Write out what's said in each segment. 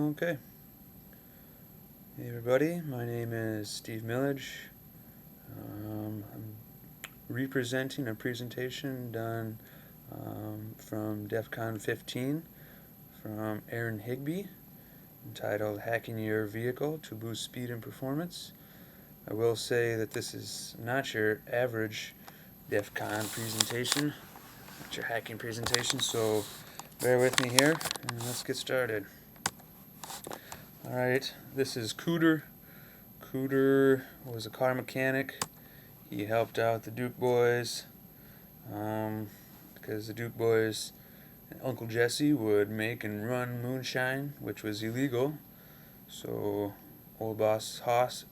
Okay. Hey everybody, my name is Steve Millage. I'm representing a presentation done from DEF CON 15 from Aaron Higby entitled Hacking Your Vehicle to Boost Speed and Performance. I will say that this is not your average DEF CON presentation, not your hacking presentation, so bear with me here and let's get started. Alright, this is Cooter. Cooter was a car mechanic. He helped out the Duke boys because the Duke boys and Uncle Jesse would make and run moonshine, which was illegal. So old Boss Hoss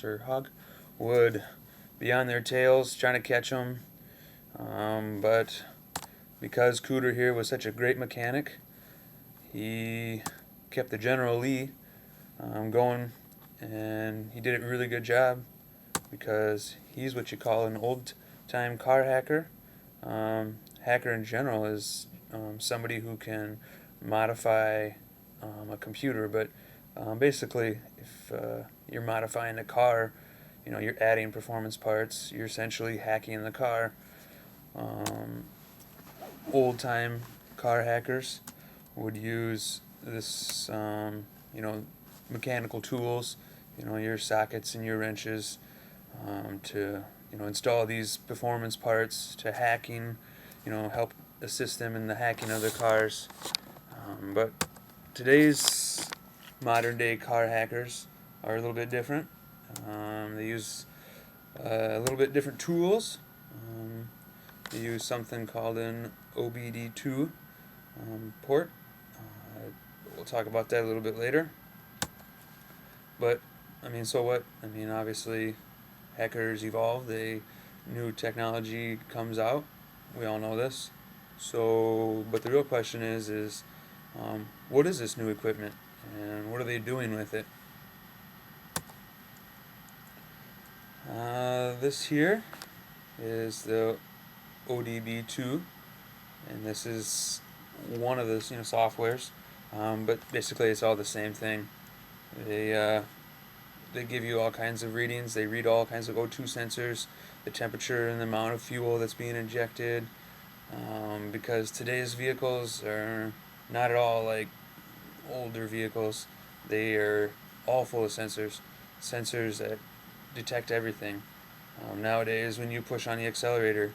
or Hog would be on their tails trying to catch them. But because Cooter here was such a great mechanic, he kept the General Lee going, and he did a really good job because he's what you call an old-time car hacker. Hacker in general is somebody who can modify a computer, but basically if you're modifying a car, you're adding performance parts, you're essentially hacking the car. Old-time car hackers would use this, mechanical tools, your sockets and your wrenches, to install these performance parts to hacking, help assist them in the hacking of their cars. But today's modern day car hackers are a little bit different. They use a little bit different tools. They use something called an OBD2 port. We'll talk about that a little bit later. But so what? Obviously, hackers evolve. New technology comes out. We all know this. So, but the real question is, what is this new equipment, and what are they doing with it? This here is the ODB2, and this is one of the softwares. But basically, it's all the same thing. They give you all kinds of readings. They read all kinds of O2 sensors, the temperature and the amount of fuel that's being injected. Because today's vehicles are not at all like older vehicles. They are all full of sensors that detect everything. Nowadays, when you push on the accelerator,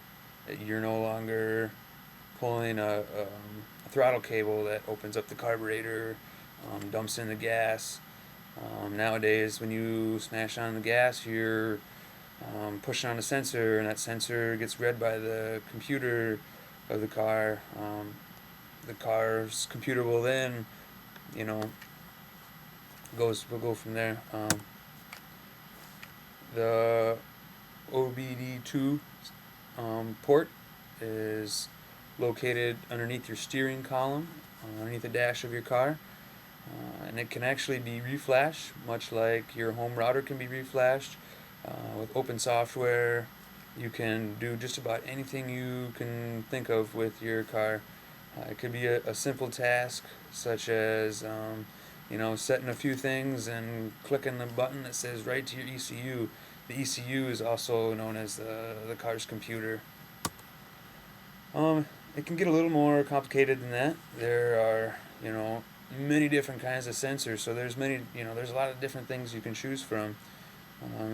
you're no longer pulling a throttle cable that opens up the carburetor, dumps in the gas. Nowadays, when you smash on the gas, you're pushing on a sensor, and that sensor gets read by the computer of the car. The car's computer will then, will go from there. The OBD2 port is located underneath your steering column, underneath the dash of your car. And it can actually be reflashed, much like your home router can be reflashed. With open software, you can do just about anything you can think of with your car. It could be a simple task, such as setting a few things and clicking the button that says write to your ECU. The ECU is also known as the car's computer. It can get a little more complicated than that. There are, many different kinds of sensors, so there's a lot of different things you can choose from.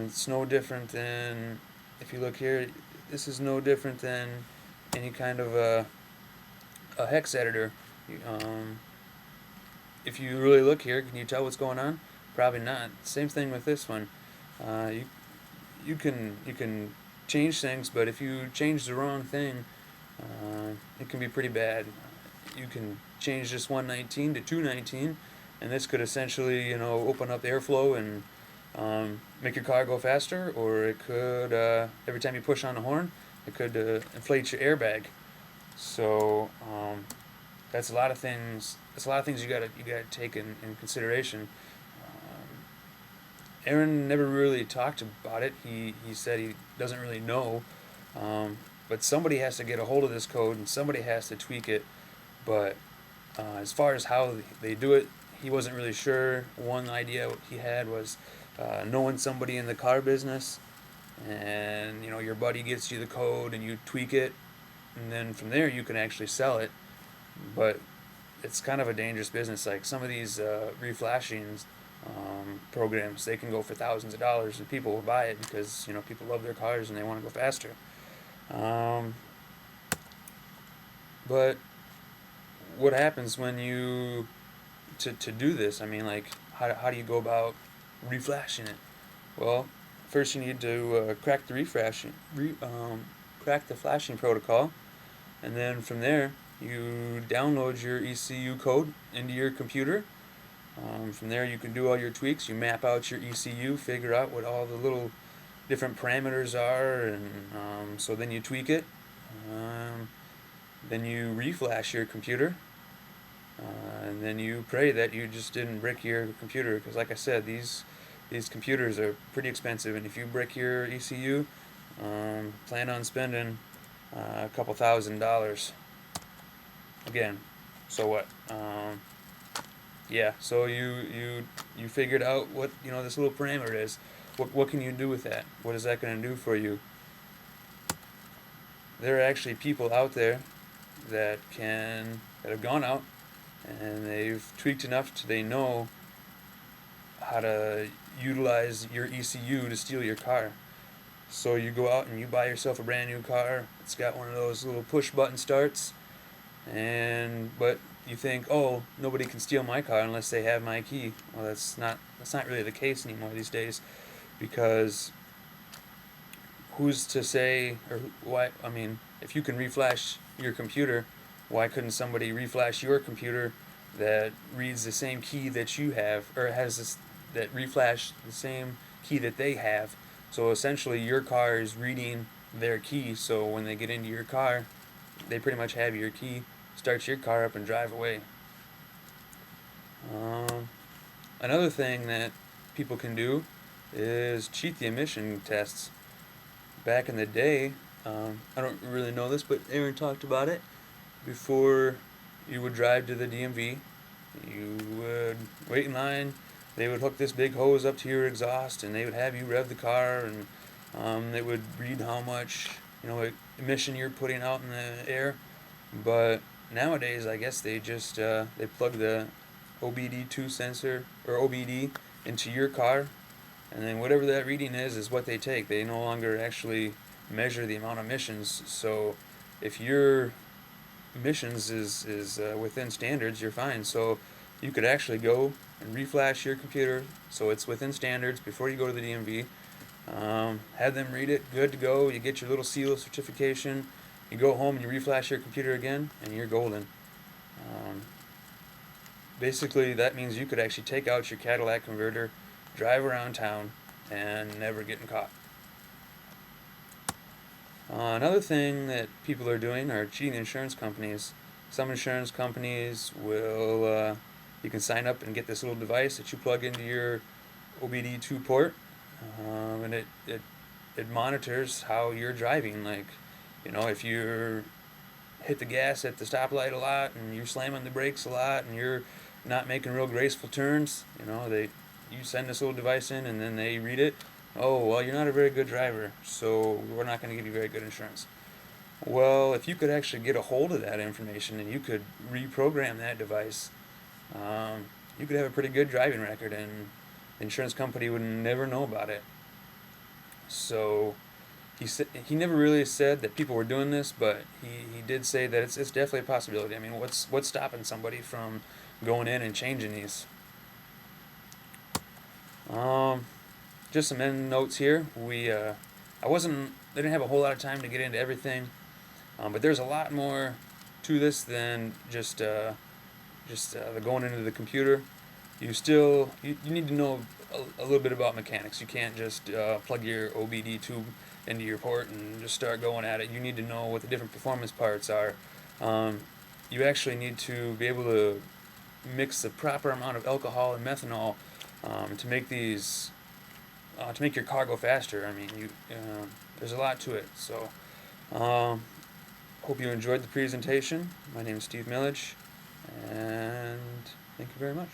It's no different than, if you look here, this is no different than any kind of a hex editor. If you really look here, can you tell what's going on? Probably not. Same thing with this one. You can change things, but if you change the wrong thing, it can be pretty bad. You can change this 119 to 219, and this could essentially, open up airflow and make your car go faster, or it could, every time you push on the horn, it could inflate your airbag. So that's a lot of things. That's a lot of things you gotta take in consideration. Aaron never really talked about it. He said he doesn't really know, but somebody has to get a hold of this code and somebody has to tweak it. But as far as how they do it, he wasn't really sure. One idea he had was knowing somebody in the car business, and your buddy gets you the code and you tweak it, and then from there you can actually sell it. But it's kind of a dangerous business. Like some of these reflashing programs, they can go for thousands of dollars, and people will buy it because people love their cars and they want to go faster. Um, but what happens when you to do this? I mean, like, how do you go about reflashing it? Well, first you need to crack the flashing protocol, and then from there you download your ECU code into your computer. From there you can do all your tweaks. You map out your ECU, figure out what all the little different parameters are, and so then you tweak it. Then you reflash your computer, and then you pray that you just didn't brick your computer, because like I said, these computers are pretty expensive, and if you brick your ECU, plan on spending a couple $1,000s. Again, so what? Yeah, so you figured out what this little parameter is. What can you do with that? What is that going to do for you? There are actually people out there that have gone out and they've tweaked enough to they know how to utilize your ECU to steal your car. So you go out and you buy yourself a brand new car. It's got one of those little push button starts, but you think, oh, nobody can steal my car unless they have my key. Well, that's not really the case anymore these days, because who's to say, or why? I mean, if you can reflash your computer, why couldn't somebody reflash your computer that reads the same key that you have, or that reflash the same key that they have? So essentially, your car is reading their key. So when they get into your car, they pretty much have your key. Start your car up and drive away. Another thing that people can do is cheat the emission tests. Back in the day, I don't really know this, but Aaron talked about it. Before you would drive to the DMV, you would wait in line. They would hook this big hose up to your exhaust, and they would have you rev the car, and they would read how much emission you're putting out in the air. But nowadays, I guess they just they plug the OBD2 sensor or OBD into your car, and then whatever that reading is what they take. They no longer actually measure the amount of emissions. So if your emissions is within standards, you're fine. So you could actually go and reflash your computer so it's within standards before you go to the DMV. Have them read it, good to go. You get your little seal of certification. You go home and you reflash your computer again, and you're golden. Basically, that means you could actually take out your Cadillac converter, drive around town, and never getting caught. Another thing that people are doing are cheating insurance companies. Some insurance companies will, you can sign up and get this little device that you plug into your OBD2 port, and it monitors how you're driving. Like, if you hit the gas at the stoplight a lot and you're slamming the brakes a lot and you're not making real graceful turns, you send this little device in and then they read it. Oh, well, you're not a very good driver, so we're not going to give you very good insurance. Well, if you could actually get a hold of that information and you could reprogram that device, you could have a pretty good driving record, and the insurance company would never know about it. So he never really said that people were doing this, but he did say that it's definitely a possibility. I mean, what's stopping somebody from going in and changing these? Just some end notes here. I didn't have a whole lot of time to get into everything, but there's a lot more to this than just the going into the computer. You need to know a little bit about mechanics. You can't just plug your OBD tube into your port and just start going at it. You need to know what the different performance parts are. You actually need to be able to mix the proper amount of alcohol and methanol to make these to make your car go faster. I mean, there's a lot to it. So, hope you enjoyed the presentation. My name is Steve Milledge, and thank you very much.